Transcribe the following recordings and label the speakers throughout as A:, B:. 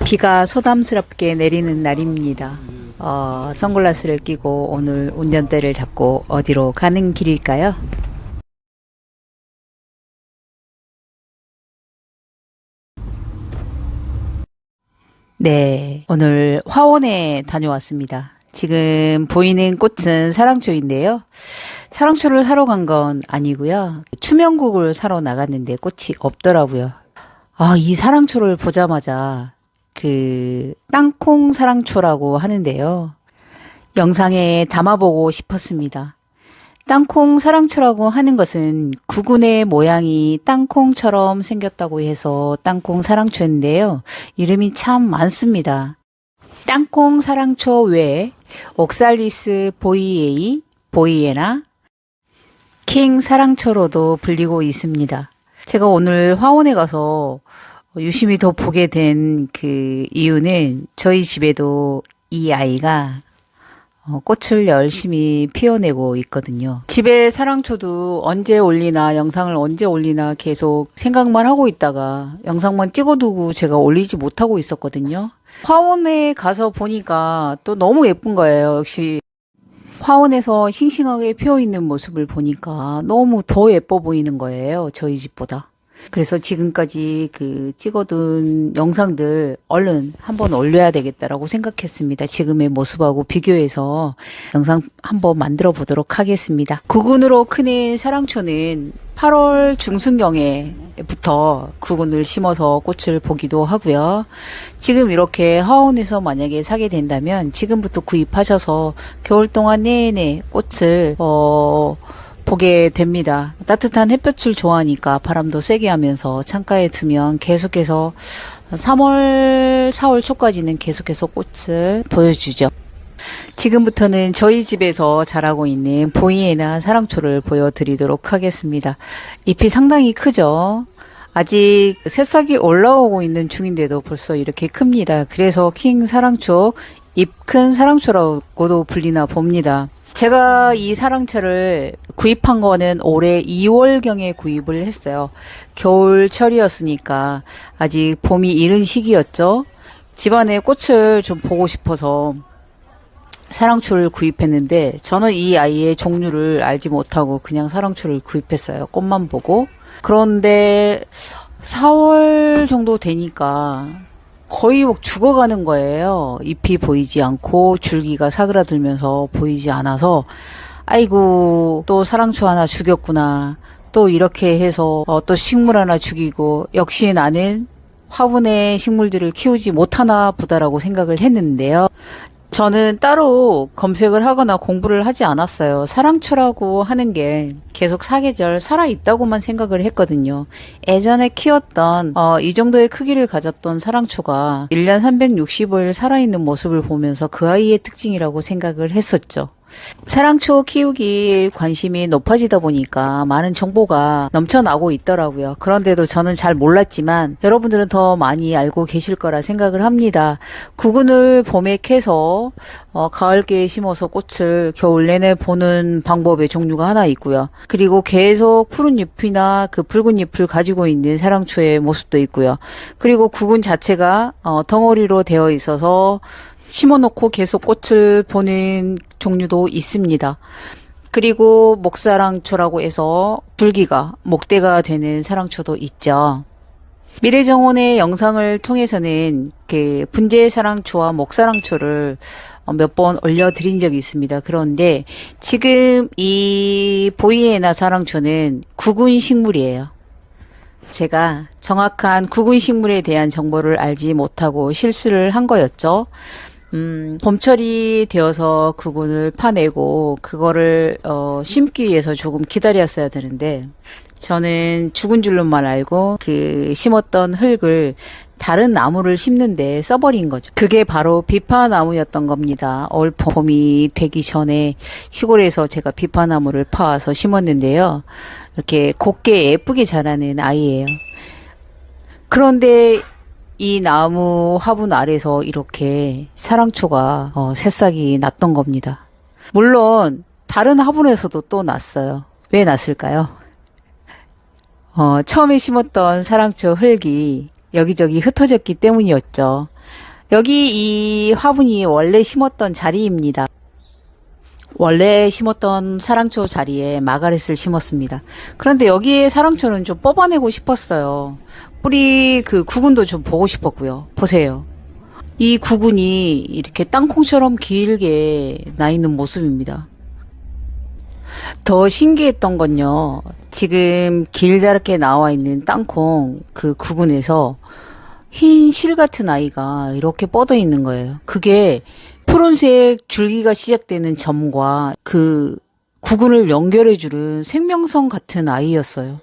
A: 비가 소담스럽게 내리는 날입니다. 선글라스를 끼고 오늘 운전대를 잡고 어디로 가는 길일까요? 네, 오늘 화원에 다녀왔습니다. 지금 보이는 꽃은 사랑초인데요. 사랑초를 사러 간 건 아니고요. 추명국을 사러 나갔는데 꽃이 없더라고요. 이 사랑초를 보자마자 땅콩 사랑초라고 하는데요. 영상에 담아보고 싶었습니다. 땅콩 사랑초라고 하는 것은 구근의 모양이 땅콩처럼 생겼다고 해서 땅콩 사랑초인데요. 이름이 참 많습니다. 땅콩 사랑초 외에 옥살리스 보이에이, 보이에나, 킹 사랑초로도 불리고 있습니다. 제가 오늘 화원에 가서 유심히 더 보게 된 그 이유는 저희 집에도 이 아이가 꽃을 열심히 피워내고 있거든요. 집에 사랑초도 언제 올리나 영상을 언제 올리나 계속 생각만 하고 있다가 영상만 찍어두고 제가 올리지 못하고 있었거든요. 화원에 가서 보니까 또 너무 예쁜 거예요. 역시 화원에서 싱싱하게 피어있는 모습을 보니까 너무 더 예뻐 보이는 거예요. 저희 집보다. 그래서 지금까지 찍어둔 영상들 얼른 한번 올려야 되겠다라고 생각했습니다. 지금의 모습하고 비교해서 영상 한번 만들어 보도록 하겠습니다. 구근으로 크는 사랑초는 8월 중순경에부터 구근을 심어서 꽃을 보기도 하고요. 지금 이렇게 화원에서 만약에 사게 된다면 지금부터 구입하셔서 겨울 동안 내내 꽃을 보게 됩니다. 따뜻한 햇볕을 좋아하니까 바람도 세게 하면서 창가에 두면 계속해서 3월, 4월 초까지는 계속해서 꽃을 보여주죠. 지금부터는 저희 집에서 자라고 있는 보이에나 사랑초를 보여드리도록 하겠습니다. 잎이 상당히 크죠. 아직 새싹이 올라오고 있는 중인데도 벌써 이렇게 큽니다. 그래서 킹 사랑초, 잎 큰 사랑초라고도 불리나 봅니다. 제가 이 사랑초를 구입한 거는 올해 2월경에 구입을 했어요. 겨울철이었으니까 아직 봄이 이른 시기였죠. 집안에 꽃을 좀 보고 싶어서 사랑초를 구입했는데 저는 이 아이의 종류를 알지 못하고 그냥 사랑초를 구입했어요. 꽃만 보고. 그런데 4월 정도 되니까 거의 막 죽어가는 거예요. 잎이 보이지 않고 줄기가 사그라들면서 보이지 않아서 아이고 또 사랑초 하나 죽였구나. 또 이렇게 해서 또 식물 하나 죽이고 역시 나는 화분에 식물들을 키우지 못하나 보다라고 생각을 했는데요. 저는 따로 검색을 하거나 공부를 하지 않았어요. 사랑초라고 하는 게 계속 사계절 살아있다고만 생각을 했거든요. 예전에 키웠던 이 정도의 크기를 가졌던 사랑초가 1년 365일 살아있는 모습을 보면서 그 아이의 특징이라고 생각을 했었죠. 사랑초 키우기 관심이 높아지다 보니까 많은 정보가 넘쳐나고 있더라고요. 그런데도 저는 잘 몰랐지만 여러분들은 더 많이 알고 계실 거라 생각을 합니다. 구근을 봄에 캐서 가을기에 심어서 꽃을 겨울 내내 보는 방법의 종류가 하나 있고요. 그리고 계속 푸른 잎이나 붉은 잎을 가지고 있는 사랑초의 모습도 있고요. 그리고 구근 자체가 덩어리로 되어 있어서 심어놓고 계속 꽃을 보는 종류도 있습니다. 그리고 목사랑초라고 해서 줄기가 목대가 되는 사랑초도 있죠. 미래정원의 영상을 통해서는 분재 사랑초와 목사랑초를 몇 번 올려드린 적이 있습니다. 그런데 지금 이 보이에나 사랑초는 구근 식물이에요. 제가 정확한 구근 식물에 대한 정보를 알지 못하고 실수를 한 거였죠. 봄철이 되어서 구근을 파내고 그거를 심기 위해서 조금 기다렸어야 되는데 저는 죽은 줄로만 알고 심었던 흙을 다른 나무를 심는데 써버린 거죠. 그게 바로 비파나무였던 겁니다. 올 봄이 되기 전에 시골에서 제가 비파나무를 파와서 심었는데요. 이렇게 곱게 예쁘게 자라는 아이예요. 그런데 이 나무 화분 아래서 이렇게 사랑초가 새싹이 났던 겁니다. 물론 다른 화분에서도 또 났어요. 왜 났을까요? 처음에 심었던 사랑초 흙이 여기저기 흩어졌기 때문이었죠. 여기 이 화분이 원래 심었던 자리입니다. 원래 심었던 사랑초 자리에 마가렛을 심었습니다. 그런데 여기에 사랑초는 좀 뽑아내고 싶었어요. 뿌리 그 구근도 좀 보고 싶었고요. 보세요. 이 구근이 이렇게 땅콩처럼 길게 나 있는 모습입니다. 더 신기했던 건요. 지금 길다랗게 나와 있는 땅콩 그 구근에서 흰 실 같은 아이가 이렇게 뻗어 있는 거예요. 그게 푸른색 줄기가 시작되는 점과 그 구근을 연결해주는 생명선 같은 아이였어요.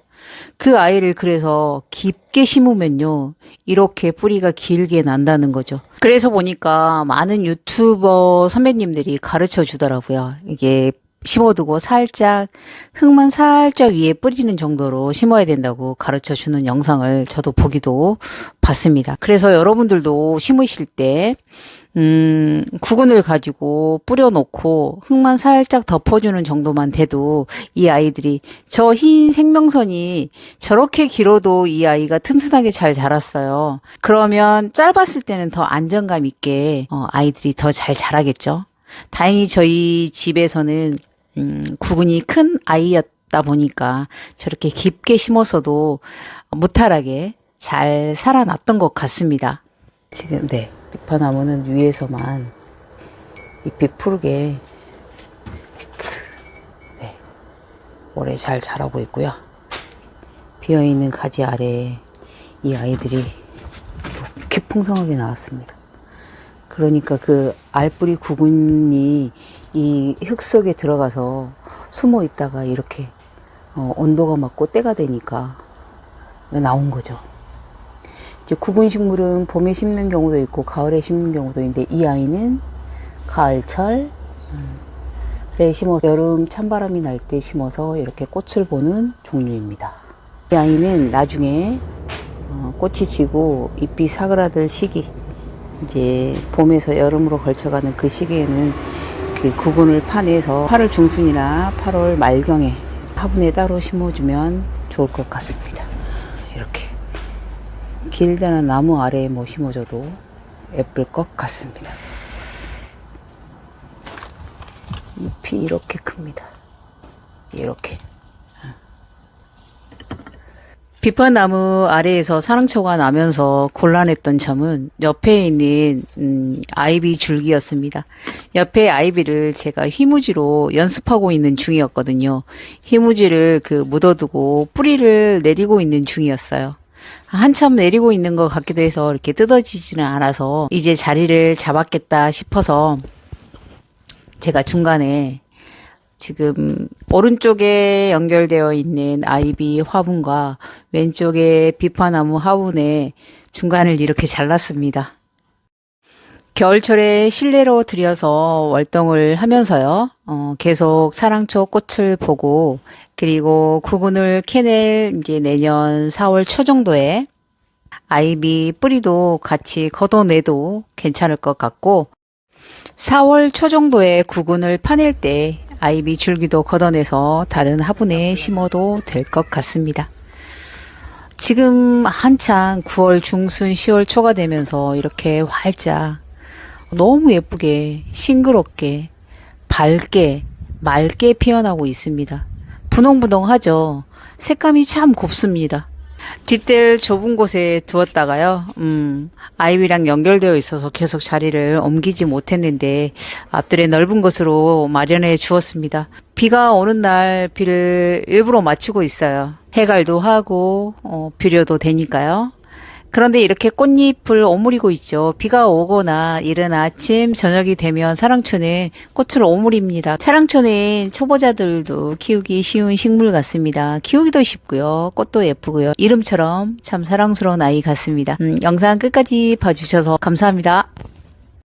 A: 그 아이를 그래서 깊게 심으면요, 이렇게 뿌리가 길게 난다는 거죠. 그래서 보니까 많은 유튜버 선배님들이 가르쳐 주더라고요. 이게 심어두고 살짝 흙만 살짝 위에 뿌리는 정도로 심어야 된다고 가르쳐 주는 영상을 저도 보기도 봤습니다. 그래서 여러분들도 심으실 때 구근을 가지고 뿌려놓고 흙만 살짝 덮어주는 정도만 돼도 이 아이들이 저 흰 생명선이 저렇게 길어도 이 아이가 튼튼하게 잘 자랐어요. 그러면 짧았을 때는 더 안정감 있게 아이들이 더 잘 자라겠죠. 다행히 저희 집에서는 구근이 큰 아이였다 보니까 저렇게 깊게 심어서도 무탈하게 잘 살아났던 것 같습니다. 지금 네, 비파나무는 위에서만 잎이 푸르게 네, 오래 잘 자라고 있고요. 비어있는 가지 아래에 이 아이들이 이렇게 풍성하게 나왔습니다. 그러니까 그 알뿌리 구근이 이 흙 속에 들어가서 숨어 있다가 이렇게 온도가 맞고 때가 되니까 나온 거죠. 이제 구근 식물은 봄에 심는 경우도 있고 가을에 심는 경우도 있는데 이 아이는 가을철에 심어 여름 찬바람이 날 때 심어서 이렇게 꽃을 보는 종류입니다. 이 아이는 나중에 꽃이 지고 잎이 사그라들 시기, 이제 봄에서 여름으로 걸쳐가는 그 시기에는 그 구근을 파내서 8월 중순이나 8월 말경에 화분에 따로 심어주면 좋을 것 같습니다. 이렇게 길다란 나무 아래에 뭐 심어줘도 예쁠 것 같습니다. 잎이 이렇게 큽니다. 이렇게. 비파나무 아래에서 사랑초가 나면서 곤란했던 점은 옆에 있는 아이비 줄기였습니다. 옆에 아이비를 제가 희무지로 연습하고 있는 중이었거든요. 희무지를 묻어두고 뿌리를 내리고 있는 중이었어요. 한참 내리고 있는 것 같기도 해서 이렇게 뜯어지지는 않아서 이제 자리를 잡았겠다 싶어서 제가 중간에 지금 오른쪽에 연결되어 있는 아이비 화분과 왼쪽에 비파나무 화분의 중간을 이렇게 잘랐습니다. 겨울철에 실내로 들여서 월동을 하면서요, 계속 사랑초 꽃을 보고, 그리고 구근을 캐낼 이제 내년 4월 초 정도에 아이비 뿌리도 같이 걷어내도 괜찮을 것 같고, 4월 초 정도에 구근을 파낼 때 아이비 줄기도 걷어내서 다른 화분에 심어도 될 것 같습니다. 지금 한창 9월 중순 10월 초가 되면서 이렇게 활짝 너무 예쁘게 싱그럽게 밝게 맑게 피어나고 있습니다. 분홍분홍하죠. 색감이 참 곱습니다. 뒷뜰 좁은 곳에 두었다가요, 아이비랑 연결되어 있어서 계속 자리를 옮기지 못했는데 앞뜰에 넓은 곳으로 마련해 주었습니다. 비가 오는 날 비를 일부러 맞추고 있어요. 해갈도 하고 비료도 되니까요. 그런데 이렇게 꽃잎을 오므리고 있죠. 비가 오거나 이른 아침, 저녁이 되면 사랑초는 꽃을 오므립니다. 사랑초는 초보자들도 키우기 쉬운 식물 같습니다. 키우기도 쉽고요. 꽃도 예쁘고요. 이름처럼 참 사랑스러운 아이 같습니다. 영상 끝까지 봐주셔서 감사합니다.